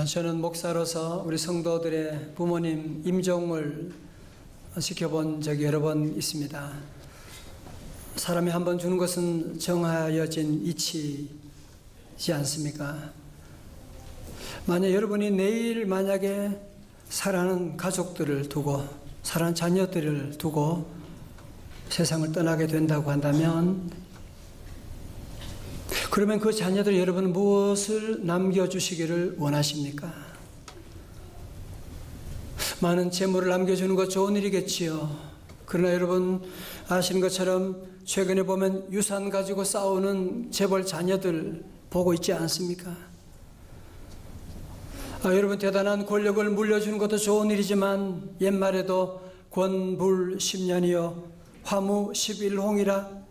저는 목사로서 우리 성도들의 부모님 임종을 지켜본 적이 여러 번 있습니다. 사람이 한 번 주는 것은 정하여진 이치지 않습니까? 만약 여러분이 내일 만약에 사랑하는 가족들을 두고 사랑하는 자녀들을 두고 세상을 떠나게 된다고 한다면, 그러면 그 자녀들 여러분 무엇을 남겨주시기를 원하십니까? 많은 재물을 남겨주는 것 좋은 일이겠지요. 그러나 여러분 아시는 것처럼 최근에 보면 유산 가지고 싸우는 재벌 자녀들 보고 있지 않습니까? 여러분 대단한 권력을 물려주는 것도 좋은 일이지만 옛말에도 권불 10년이요 화무 11홍이라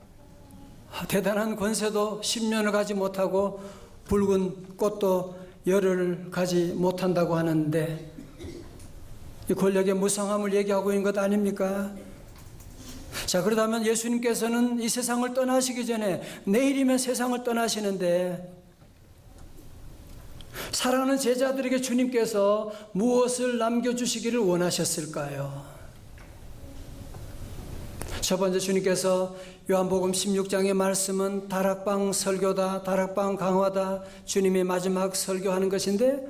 대단한 권세도 10년을 가지 못하고 붉은 꽃도 열흘을 가지 못한다고 하는데, 이 권력의 무성함을 얘기하고 있는 것 아닙니까? 자, 그렇다면 예수님께서는 이 세상을 떠나시기 전에 내일이면 세상을 떠나시는데, 사랑하는 제자들에게 주님께서 무엇을 남겨주시기를 원하셨을까요? 첫 번째, 주님께서 요한복음 16장의 말씀은 다락방 설교다, 다락방 강화다, 주님이 마지막 설교하는 것인데,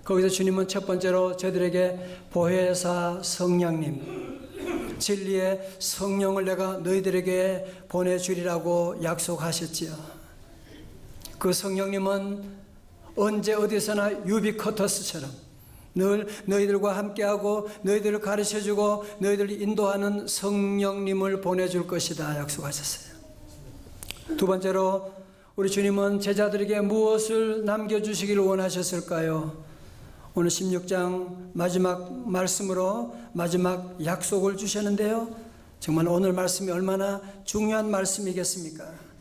거기서 주님은 첫 번째로 저희들에게 보혜사 성령님, 진리의 성령을 내가 너희들에게 보내주리라고 약속하셨지요. 그 성령님은 언제 어디서나 유비쿼터스처럼 늘 너희들과 함께하고 너희들을 가르쳐주고 너희들을 인도하는 성령님을 보내줄 것이다 약속하셨어요. 두 번째로 우리 주님은 제자들에게 무엇을 남겨주시기를 원하셨을까요? 오늘 16장 마지막 말씀으로 마지막 약속을 주셨는데요, 정말 오늘 말씀이 얼마나 중요한 말씀이겠습니까?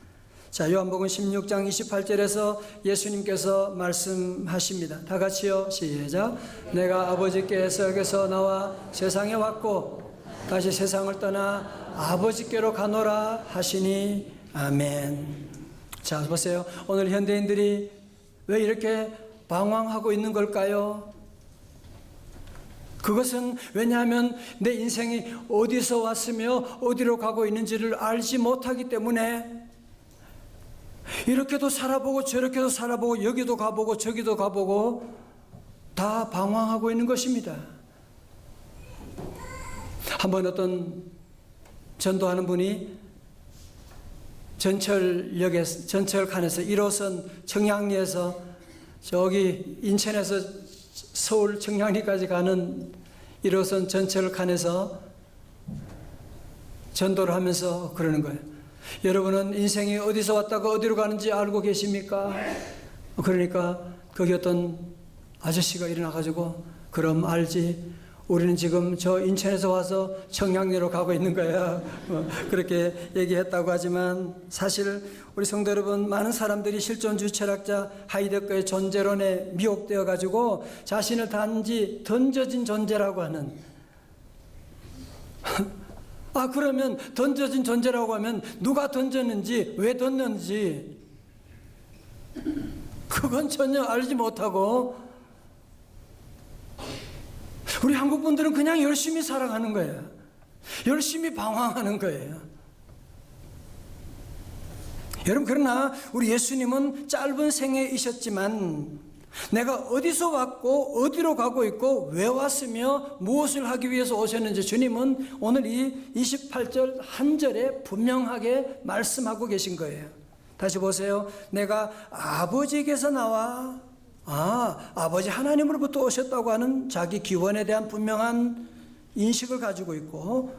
자, 요한복음 16장 28절에서 예수님께서 말씀하십니다. 다 같이요, 시작. 내가 아버지께서 나와 세상에 왔고 다시 세상을 떠나 아버지께로 가노라 하시니 아멘. 자, 보세요. 오늘 현대인들이 왜 이렇게 방황하고 있는 걸까요? 그것은 왜냐하면 내 인생이 어디서 왔으며 어디로 가고 있는지를 알지 못하기 때문에 이렇게도 살아보고 저렇게도 살아보고 여기도 가보고 저기도 가보고 다 방황하고 있는 것입니다. 한번 어떤 전도하는 분이 전철칸에서 1호선 청량리에서 저기 인천에서 서울 청량리까지 가는 1호선 전철칸에서 전도를 하면서 그러는 거예요. 여러분은 인생이 어디서 왔다가 어디로 가는지 알고 계십니까? 그러니까 거기 어떤 아저씨가 일어나가지고, 그럼 알지, 우리는 지금 저 인천에서 와서 청량리로 가고 있는 거야, 그렇게 얘기했다고 하지만, 사실 우리 성도 여러분, 많은 사람들이 실존주의 철학자 하이데거의 존재론에 미혹되어 가지고 자신을 단지 던져진 존재라고 하는 그러면 던져진 존재라고 하면 누가 던졌는지, 왜 던졌는지 그건 전혀 알지 못하고 우리 한국 분들은 그냥 열심히 살아가는 거예요. 열심히 방황하는 거예요. 여러분, 그러나 우리 예수님은 짧은 생애이셨지만 내가 어디서 왔고 어디로 가고 있고 왜 왔으며 무엇을 하기 위해서 오셨는지 주님은 오늘 이 28절 한 절에 분명하게 말씀하고 계신 거예요. 다시 보세요. 내가 아버지에게서 나와 아버지 하나님으로부터 오셨다고 하는 자기 기원에 대한 분명한 인식을 가지고 있고,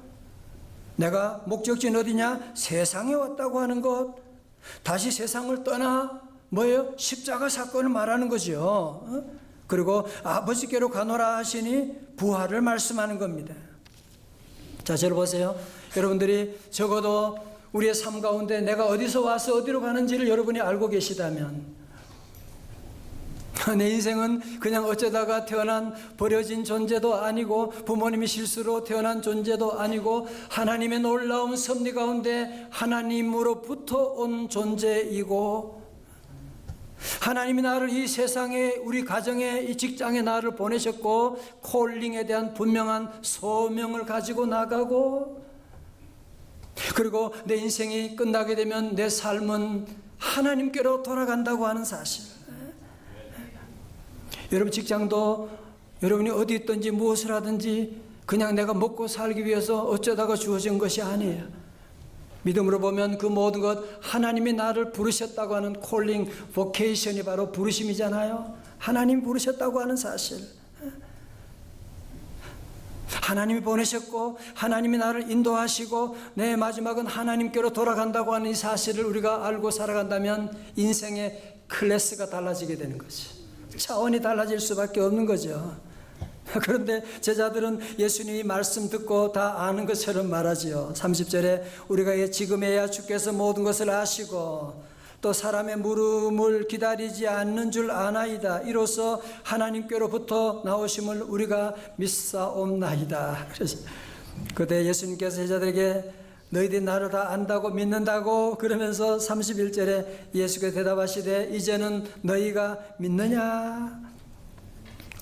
내가 목적지는 어디냐? 세상에 왔다고 하는 것, 다시 세상을 떠나 뭐예요? 십자가 사건을 말하는 거죠. 그리고 아버지께로 가노라 하시니 부활을 말씀하는 겁니다. 자, 저를 보세요. 여러분들이 적어도 우리의 삶 가운데 내가 어디서 와서 어디로 가는지를 여러분이 알고 계시다면, 내 인생은 그냥 어쩌다가 태어난 버려진 존재도 아니고 부모님이 실수로 태어난 존재도 아니고 하나님의 놀라운 섭리 가운데 하나님으로부터 온 존재이고, 하나님이 나를 이 세상에, 우리 가정에, 이 직장에 나를 보내셨고 콜링에 대한 분명한 소명을 가지고 나가고, 그리고 내 인생이 끝나게 되면 내 삶은 하나님께로 돌아간다고 하는 사실. 여러분 직장도 여러분이 어디 있든지 무엇을 하든지 그냥 내가 먹고 살기 위해서 어쩌다가 주어진 것이 아니에요. 믿음으로 보면 그 모든 것, 하나님이 나를 부르셨다고 하는 콜링, 보케이션이 바로 부르심이잖아요. 하나님이 부르셨다고 하는 사실. 하나님이 보내셨고 하나님이 나를 인도하시고 내 마지막은 하나님께로 돌아간다고 하는 이 사실을 우리가 알고 살아간다면 인생의 클래스가 달라지게 되는 거지. 차원이 달라질 수밖에 없는 거죠. 그런데 제자들은 예수님이 말씀 듣고 다 아는 것처럼 말하지요. 30절에 우리가 지금에야 주께서 모든 것을 아시고 또 사람의 물음을 기다리지 않는 줄 아나이다. 이로써 하나님께로부터 나오심을 우리가 믿사옵나이다. 그래서 그때 예수님께서 제자들에게 너희들이 나를 다 안다고 믿는다고 그러면서 31절에 예수께서 대답하시되 이제는 너희가 믿느냐?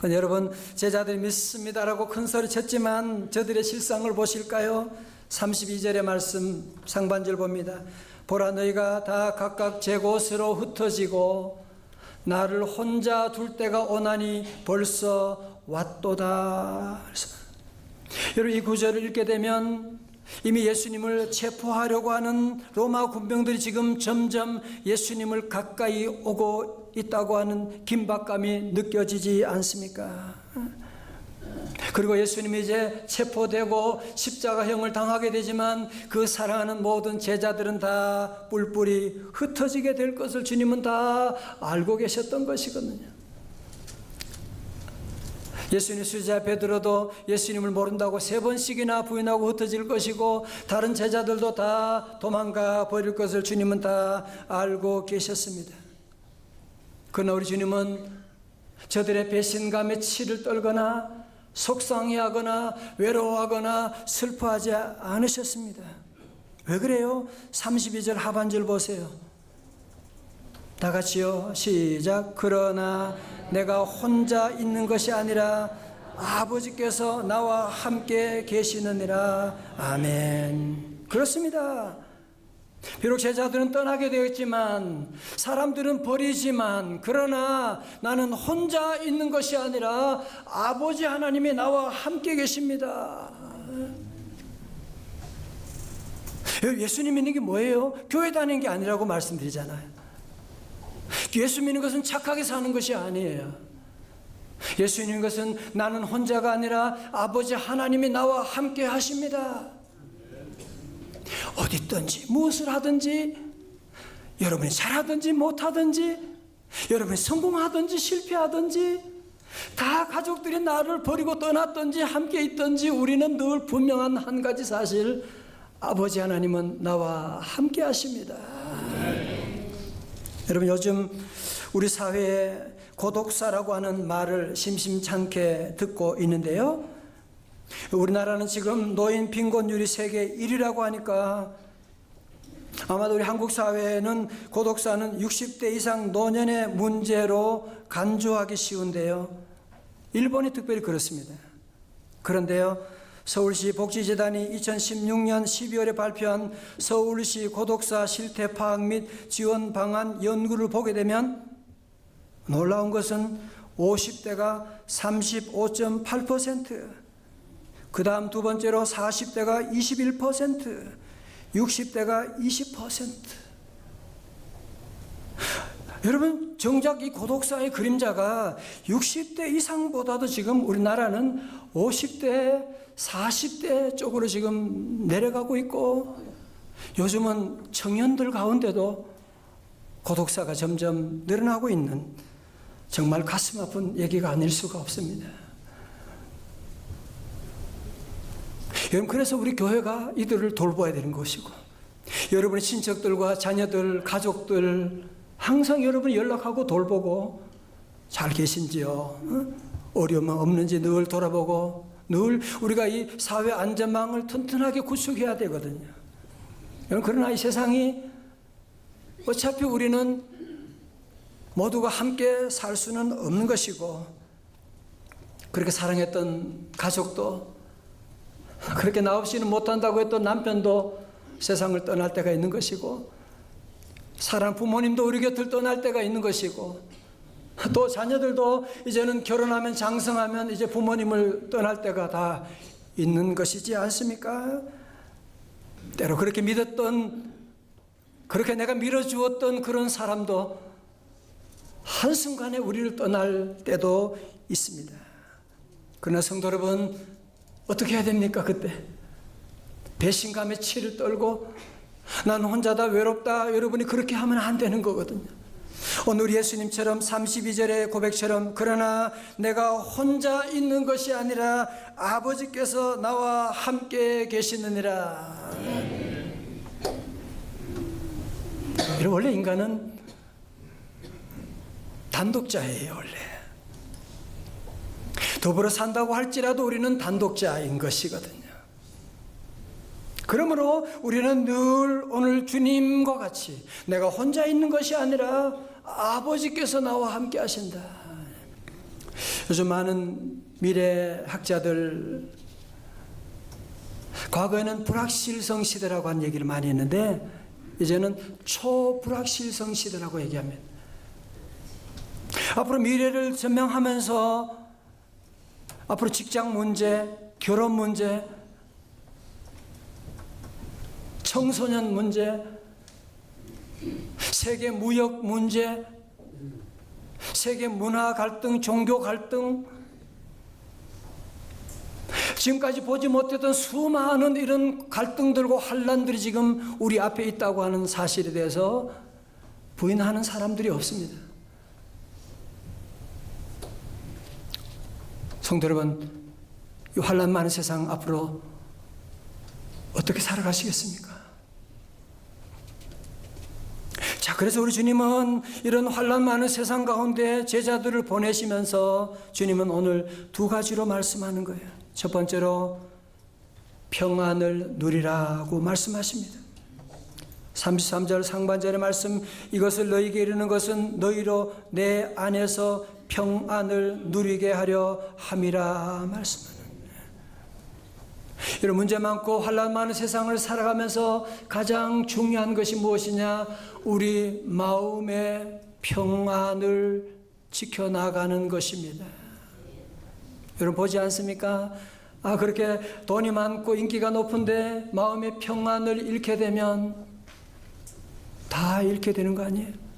여러분 제자들이 믿습니다라고 큰 소리 쳤지만 저들의 실상을 보실까요? 32절의 말씀 상반절 봅니다. 보라 너희가 다 각각 제 곳으로 흩어지고 나를 혼자 둘 때가 오나니 벌써 왔도다. 여러분 이 구절을 읽게 되면 이미 예수님을 체포하려고 하는 로마 군병들이 지금 점점 예수님을 가까이 오고 있다고 하는 긴박감이 느껴지지 않습니까? 그리고 예수님이 이제 체포되고 십자가형을 당하게 되지만 그 사랑하는 모든 제자들은 다 뿔뿔이 흩어지게 될 것을 주님은 다 알고 계셨던 것이거든요. 예수님 수제자 베드로도 예수님을 모른다고 3번씩이나 부인하고 흩어질 것이고 다른 제자들도 다 도망가 버릴 것을 주님은 다 알고 계셨습니다. 그러나 우리 주님은 저들의 배신감에 치를 떨거나 속상해하거나 외로워하거나 슬퍼하지 않으셨습니다. 왜 그래요? 32절 하반절 보세요. 다 같이요. 시작. 그러나 내가 혼자 있는 것이 아니라 아버지께서 나와 함께 계시느니라. 아멘. 그렇습니다. 비록 제자들은 떠나게 되었지만 사람들은 버리지만 그러나 나는 혼자 있는 것이 아니라 아버지 하나님이 나와 함께 계십니다. 예수님 믿는 게 뭐예요? 교회 다니는 게 아니라고 말씀드리잖아요. 예수 믿는 것은 착하게 사는 것이 아니에요. 예수 믿는 것은 나는 혼자가 아니라 아버지 하나님이 나와 함께 하십니다. 어디 있든지 무엇을 하든지 여러분이 잘하든지 못하든지 여러분이 성공하든지 실패하든지 다 가족들이 나를 버리고 떠났든지 함께 있든지 우리는 늘 분명한 한 가지 사실, 아버지 하나님은 나와 함께 하십니다. 여러분 요즘 우리 사회에 고독사라고 하는 말을 심심찮게 듣고 있는데요. 우리나라는 지금 노인 빈곤율이 세계 1위라고 하니까 아마도 우리 한국 사회는 고독사는 60대 이상 노년의 문제로 간주하기 쉬운데요. 일본이 특별히 그렇습니다. 그런데요, 서울시 복지재단이 2016년 12월에 발표한 서울시 고독사 실태 파악 및 지원 방안 연구를 보게 되면 놀라운 것은 50대가 35.8%, 그 다음 두 번째로 40대가 21%, 60대가 20%. 여러분 정작 이 고독사의 그림자가 60대 이상보다도 지금 우리나라는 50대, 40대 쪽으로 지금 내려가고 있고 요즘은 청년들 가운데도 고독사가 점점 늘어나고 있는 정말 가슴 아픈 얘기가 아닐 수가 없습니다. 여러분 그래서 우리 교회가 이들을 돌봐야 되는 것이고 여러분의 친척들과 자녀들, 가족들 항상 여러분이 연락하고 돌보고 잘 계신지요? 어려움 없는지 늘 돌아보고 늘 우리가 이 사회 안전망을 튼튼하게 구축해야 되거든요. 여러분 그러나 이 세상이 어차피 우리는 모두가 함께 살 수는 없는 것이고, 그렇게 사랑했던 가족도, 그렇게 나 없이는 못한다고 했던 남편도 세상을 떠날 때가 있는 것이고, 사랑 부모님도 우리 곁을 떠날 때가 있는 것이고, 또 자녀들도 이제는 결혼하면 장성하면 이제 부모님을 떠날 때가 다 있는 것이지 않습니까? 때로 그렇게 믿었던, 그렇게 내가 밀어주었던 그런 사람도 한순간에 우리를 떠날 때도 있습니다. 그러나 성도 여러분, 어떻게 해야 됩니까? 그때 배신감에 치를 떨고 난 혼자다, 외롭다, 여러분이 그렇게 하면 안 되는 거거든요. 오늘 예수님처럼 32절의 고백처럼, 그러나 내가 혼자 있는 것이 아니라 아버지께서 나와 함께 계시느니라. 원래 인간은 단독자예요. 원래 더불어 산다고 할지라도 우리는 단독자인 것이거든요. 그러므로 우리는 늘 오늘 주님과 같이 내가 혼자 있는 것이 아니라 아버지께서 나와 함께 하신다. 요즘 많은 미래학자들, 과거에는 불확실성 시대라고 한 얘기를 많이 했는데 이제는 초불확실성 시대라고 얘기합니다. 앞으로 미래를 전망하면서 앞으로 직장 문제, 결혼 문제, 청소년 문제, 세계 무역 문제, 세계 문화 갈등, 종교 갈등, 지금까지 보지 못했던 수많은 이런 갈등들과 환란들이 지금 우리 앞에 있다고 하는 사실에 대해서 부인하는 사람들이 없습니다. 성도 여러분, 이 환란 많은 세상 앞으로 어떻게 살아가시겠습니까? 자, 그래서 우리 주님은 이런 환란 많은 세상 가운데 제자들을 보내시면서 주님은 오늘 두 가지로 말씀하는 거예요. 첫 번째로 평안을 누리라고 말씀하십니다. 33절 상반절의 말씀, 이것을 너희에게 이르는 것은 너희로 내 안에서 평안을 누리게 하려 함이라 말씀하는. 이런 문제 많고 환란 많은 세상을 살아가면서 가장 중요한 것이 무엇이냐? 우리 마음의 평안을 지켜나가는 것입니다. 여러분 보지 않습니까? 그렇게 돈이 많고 인기가 높은데 마음의 평안을 잃게 되면 다 잃게 되는 거 아니에요?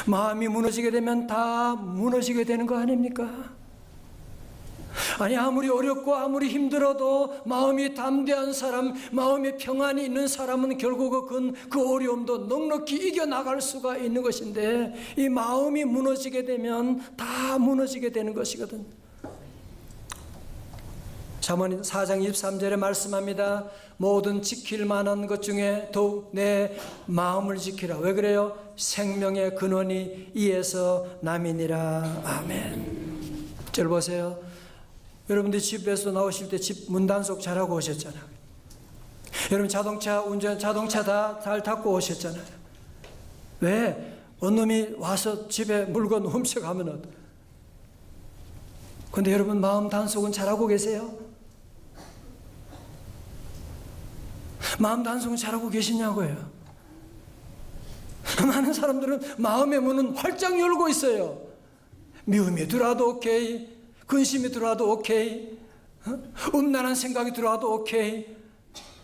마음이 무너지게 되면 다 무너지게 되는 거 아닙니까? 아니, 아무리 어렵고 아무리 힘들어도 마음이 담대한 사람, 마음에 평안이 있는 사람은 결국은 그 어려움도 넉넉히 이겨나갈 수가 있는 것인데, 이 마음이 무너지게 되면 다 무너지게 되는 것이거든요. 잠언 4장 23절에 말씀합니다. 모든 지킬 만한 것 중에 더욱 내 마음을 지키라. 왜 그래요? 생명의 근원이 이에서 남이니라. 아멘. 절 보세요. 여러분들 집에서 나오실 때 집 문 단속 잘하고 오셨잖아요. 여러분 자동차 다 잘 닫고 오셨잖아요. 왜? 어느 놈이 와서 집에 물건 훔쳐가면 근데 여러분 마음 단속은 잘하고 계세요? 마음 단속은 잘하고 계시냐고요. 많은 사람들은 마음의 문은 활짝 열고 있어요. 미움이 들어와도 오케이, 근심이 들어와도 오케이, 음란한 생각이 들어와도 오케이,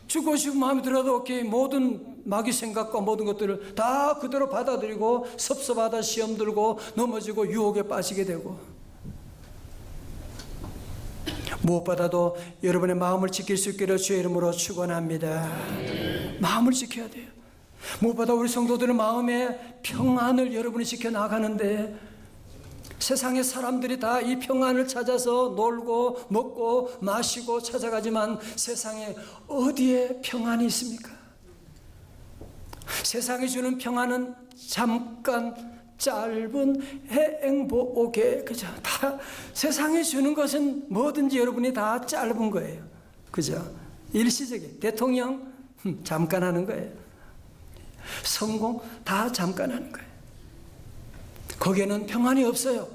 죽고 싶은 마음이 들어와도 오케이, 모든 마귀 생각과 모든 것들을 다 그대로 받아들이고 섭섭하다 시험 들고 넘어지고 유혹에 빠지게 되고, 무엇보다도 여러분의 마음을 지킬 수 있기를 주의 이름으로 축원합니다. 마음을 지켜야 돼요. 무엇보다 우리 성도들의 마음의 평안을 여러분이 지켜나가는데, 세상의 사람들이 다 이 평안을 찾아서 놀고 먹고 마시고 찾아가지만 세상에 어디에 평안이 있습니까? 세상이 주는 평안은 잠깐 짧은 행복에, 그죠? 다 세상이 주는 것은 뭐든지 여러분이 다 짧은 거예요. 그죠? 일시적인 대통령 잠깐 하는 거예요. 성공 다 잠깐 하는 거예요. 거기에는 평안이 없어요.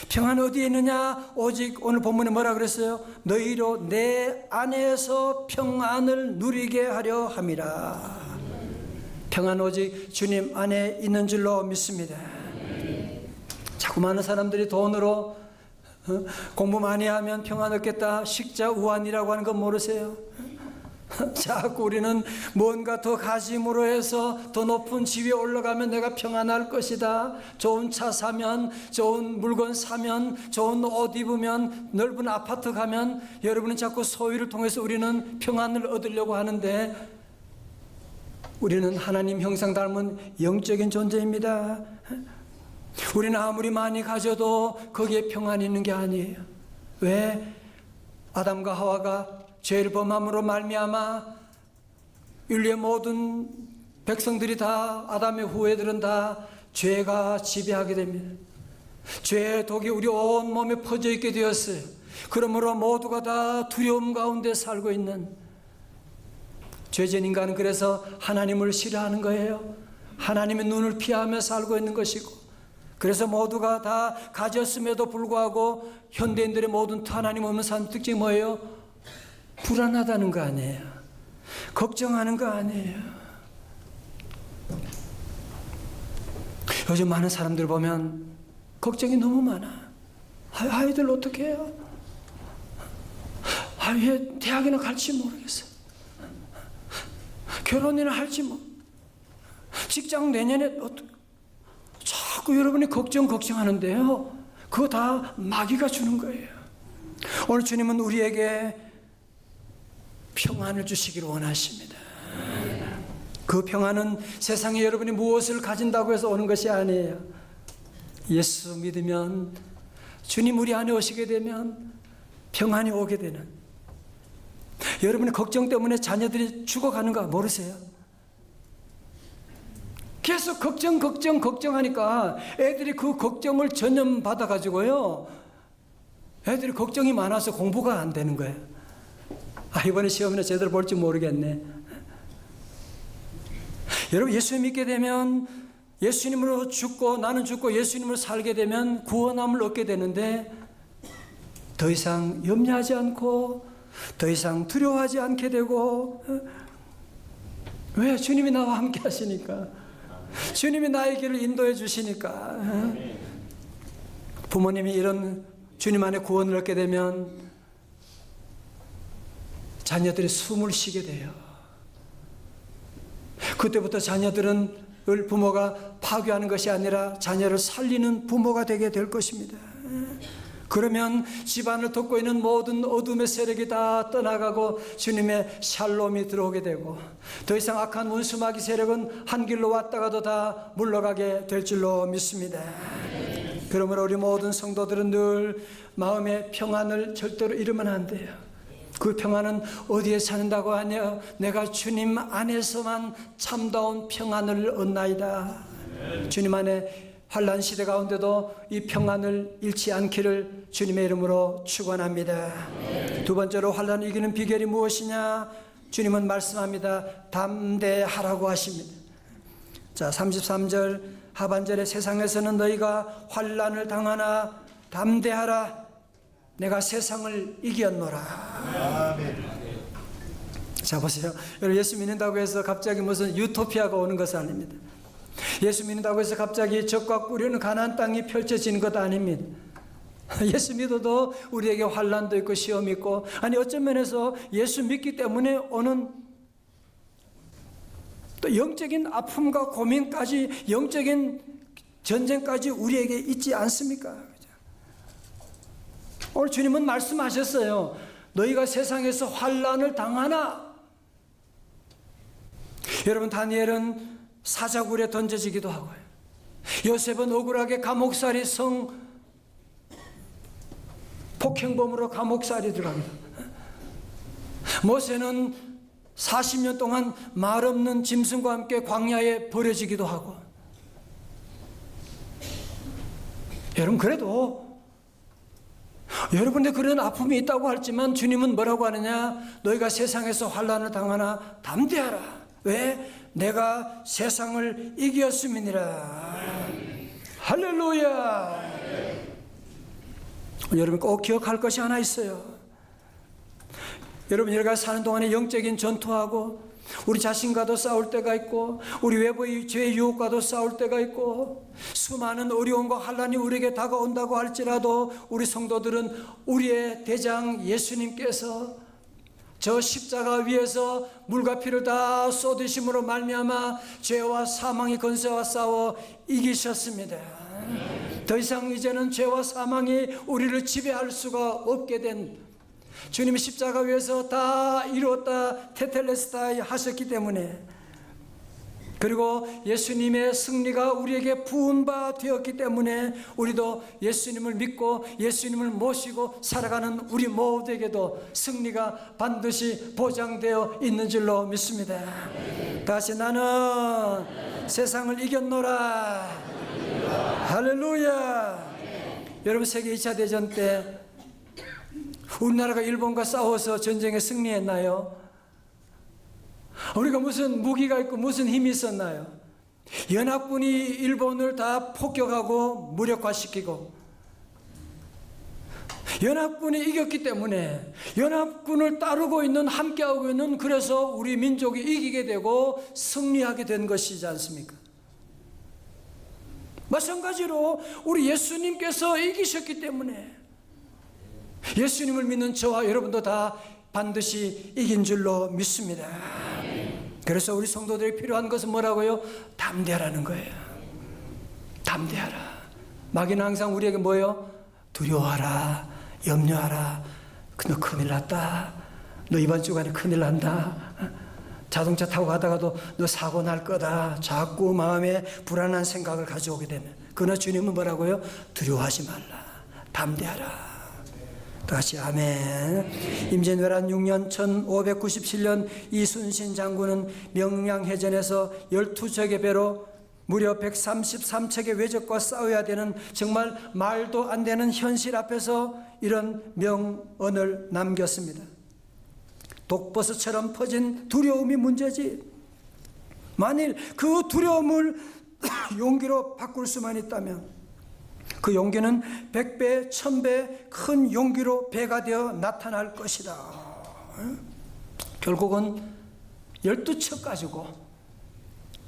평안 어디에 있느냐? 오직 오늘 본문에 뭐라 그랬어요? 너희로 내 안에서 평안을 누리게 하려 함이라. 평안 오직 주님 안에 있는 줄로 믿습니다. 자꾸 많은 사람들이 돈으로 공부 많이 하면 평안 얻겠다, 식자우환이라고 하는 건 모르세요? 자꾸 우리는 뭔가 더 가짐으로 해서 더 높은 지위에 올라가면 내가 평안할 것이다. 좋은 차 사면, 좋은 물건 사면, 좋은 옷 입으면, 넓은 아파트 가면, 여러분은 자꾸 소유를 통해서 우리는 평안을 얻으려고 하는데, 우리는 하나님 형상 닮은 영적인 존재입니다. 우리는 아무리 많이 가져도 거기에 평안이 있는 게 아니에요. 왜? 아담과 하와가 죄를 범함으로 말미암아 인류의 모든 백성들이 다, 아담의 후예들은 다 죄가 지배하게 됩니다. 죄의 독이 우리 온 몸에 퍼져 있게 되었어요. 그러므로 모두가 다 두려움 가운데 살고 있는 죄진 인간은 그래서 하나님을 싫어하는 거예요. 하나님의 눈을 피하며 살고 있는 것이고, 그래서 모두가 다 가졌음에도 불구하고 현대인들의 모든 하나님 없는 삶 특징이 뭐예요? 불안하다는 거 아니에요. 걱정하는 거 아니에요. 요즘 많은 사람들 보면 걱정이 너무 많아. 아이들 어떻게 해요? 얘 대학이나 갈지 모르겠어. 결혼이나 할지 뭐. 직장 내년에 자꾸 여러분이 걱정하는데요. 그거 다 마귀가 주는 거예요. 오늘 주님은 우리에게 평안을 주시기를 원하십니다. 그 평안은 세상에 여러분이 무엇을 가진다고 해서 오는 것이 아니에요. 예수 믿으면, 주님 우리 안에 오시게 되면 평안이 오게 되는. 여러분의 걱정 때문에 자녀들이 죽어가는 거 모르세요? 계속 걱정하니까 애들이 그 걱정을 전염받아 가지고요, 애들이 걱정이 많아서 공부가 안 되는 거예요. 이번에 시험이나 제대로 볼지 모르겠네. 여러분, 예수 믿게 되면, 예수님으로 죽고 나는 죽고 예수님으로 살게 되면 구원함을 얻게 되는데, 더 이상 염려하지 않고 더 이상 두려워하지 않게 되고, 왜? 주님이 나와 함께 하시니까, 주님이 나의 길을 인도해 주시니까. 부모님이 이런 주님 안에 구원을 얻게 되면 자녀들이 숨을 쉬게 돼요. 그때부터 자녀들은 부모가 파괴하는 것이 아니라 자녀를 살리는 부모가 되게 될 것입니다. 그러면 집안을 덮고 있는 모든 어둠의 세력이 다 떠나가고 주님의 샬롬이 들어오게 되고, 더 이상 악한 원수마귀 세력은 한 길로 왔다가도 다 물러가게 될 줄로 믿습니다. 그러므로 우리 모든 성도들은 늘 마음의 평안을 절대로 잃으면 안 돼요. 그 평안은 어디에 찾는다고 하냐? 내가 주님 안에서만 참다운 평안을 얻나이다. 주님 안에 환난 시대 가운데도 이 평안을 잃지 않기를 주님의 이름으로 축원합니다. 두 번째로 환난을 이기는 비결이 무엇이냐? 주님은 말씀합니다. 담대하라고 하십니다. 자, 33절 하반절에 세상에서는 너희가 환난을 당하나 담대하라. 내가 세상을 이겼노라. 자, 보세요. 여러분, 예수 믿는다고 해서 갑자기 무슨 유토피아가 오는 것은 아닙니다. 예수 믿는다고 해서 갑자기 적과 꿀이는 가나안 땅이 펼쳐지는 것 아닙니다. 예수 믿어도 우리에게 환난도 있고 시험이 있고, 아니 어쩐 면에서 예수 믿기 때문에 오는 또 영적인 아픔과 고민까지, 영적인 전쟁까지 우리에게 있지 않습니까? 오늘 주님은 말씀하셨어요. 너희가 세상에서 환난을 당하나. 여러분, 다니엘은 사자굴에 던져지기도 하고요. 요셉은 억울하게 감옥살이 폭행범으로 감옥살이 들어갑니다. 모세는 40년 동안 말 없는 짐승과 함께 광야에 버려지기도 하고. 여러분, 그래도 여러분의 그런 아픔이 있다고 하지만 주님은 뭐라고 하느냐? 너희가 세상에서 환난을 당하나 담대하라. 왜? 내가 세상을 이겼음이니라. 할렐루야. 여러분 꼭 기억할 것이 하나 있어요. 여러분 여러 가지 사는 동안에 영적인 전투하고 우리 자신과도 싸울 때가 있고 우리 외부의 죄의 유혹과도 싸울 때가 있고 수많은 어려움과 환난이 우리에게 다가온다고 할지라도 우리 성도들은 우리의 대장 예수님께서 저 십자가 위에서 물과 피를 다 쏟으심으로 말미암아 죄와 사망의 권세와 싸워 이기셨습니다. 더 이상 이제는 죄와 사망이 우리를 지배할 수가 없게 된 주님이 십자가 위에서 다 이루었다 테텔레스타이 하셨기 때문에, 그리고 예수님의 승리가 우리에게 부은 바 되었기 때문에 우리도 예수님을 믿고 예수님을 모시고 살아가는 우리 모두에게도 승리가 반드시 보장되어 있는 줄로 믿습니다. 다시 나는 세상을 이겼노라. 할렐루야. 여러분 세계 2차 대전 때 우리나라가 일본과 싸워서 전쟁에 승리했나요? 우리가 무슨 무기가 있고 무슨 힘이 있었나요? 연합군이 일본을 다 폭격하고 무력화시키고 연합군이 이겼기 때문에 연합군을 따르고 있는, 함께하고 있는, 그래서 우리 민족이 이기게 되고 승리하게 된 것이지 않습니까? 마찬가지로 우리 예수님께서 이기셨기 때문에 예수님을 믿는 저와 여러분도 다 반드시 이긴 줄로 믿습니다. 그래서 우리 성도들이 필요한 것은 뭐라고요? 담대하라는 거예요. 담대하라. 마귀는 항상 우리에게 뭐예요? 두려워하라, 염려하라, 너 큰일 났다, 너 이번 주간에 큰일 난다, 자동차 타고 가다가도 너 사고 날 거다, 자꾸 마음에 불안한 생각을 가져오게 되면, 그러나 주님은 뭐라고요? 두려워하지 말라, 담대하라. 다시 아멘. 임진왜란 6년 1597년 이순신 장군은 명량해전에서 12척의 배로 무려 133척의 외적과 싸워야 되는 정말 말도 안 되는 현실 앞에서 이런 명언을 남겼습니다. 독버섯처럼 퍼진 두려움이 문제지, 만일 그 두려움을 용기로 바꿀 수만 있다면 그 용기는 100배, 1000배 큰 용기로 배가 되어 나타날 것이다. 결국은 12척 가지고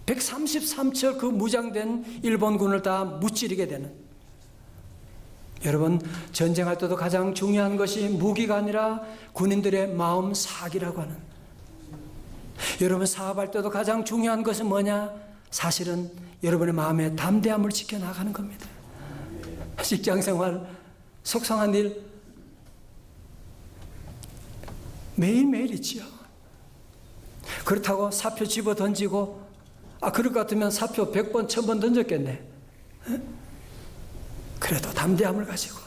133척 그 무장된 일본군을 다 무찌르게 되는, 여러분 전쟁할 때도 가장 중요한 것이 무기가 아니라 군인들의 마음 사기라고 하는, 여러분 사업할 때도 가장 중요한 것은 뭐냐? 사실은 여러분의 마음의 담대함을 지켜나가는 겁니다. 직장생활, 속상한 일 매일매일 있지요. 그렇다고 사표 집어 던지고, 그럴 것 같으면 사표 100번, 1000번 던졌겠네. 그래도 담대함을 가지고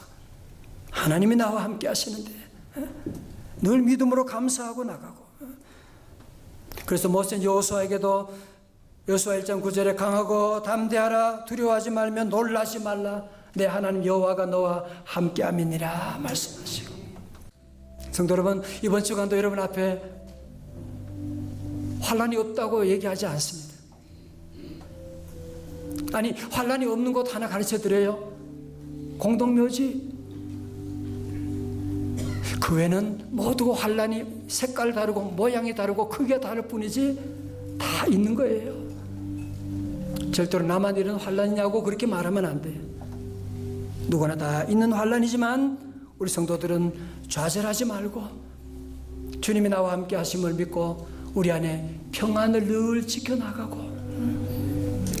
하나님이 나와 함께 하시는데 늘 믿음으로 감사하고 나가고, 그래서 모세는 여호수아에게도 여호수아 1장 9절에 강하고 담대하라, 두려워하지 말며 놀라지 말라, 내 하나님 여호와가 너와 함께함이니라 말씀하시고. 성도 여러분, 이번 주간도 여러분 앞에 환난이 없다고 얘기하지 않습니다. 아니, 환난이 없는 곳 하나 가르쳐 드려요. 공동묘지. 그 외에는 모두 환난이 색깔 다르고 모양이 다르고 크게 다를 뿐이지 다 있는 거예요. 절대로 나만 이런 환난이냐고 그렇게 말하면 안 돼요. 누구나 다 있는 환난이지만 우리 성도들은 좌절하지 말고 주님이 나와 함께 하심을 믿고 우리 안에 평안을 늘 지켜나가고,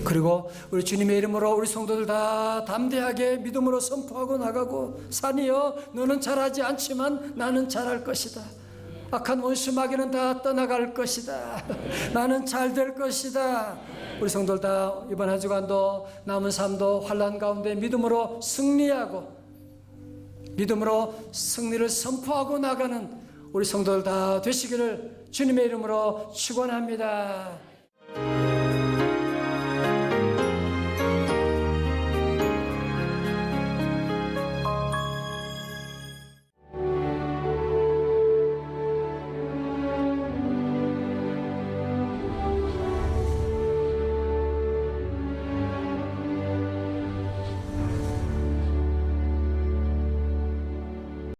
그리고 우리 주님의 이름으로 우리 성도들 다 담대하게 믿음으로 선포하고 나가고, 산이여 너는 잘하지 않지만 나는 잘할 것이다, 악한 원수 마귀는 다 떠나갈 것이다, 나는 잘 될 것이다. 우리 성도들 다 이번 한 주간도 남은 삶도 환난 가운데 믿음으로 승리하고 믿음으로 승리를 선포하고 나가는 우리 성도들 다 되시기를 주님의 이름으로 축원합니다.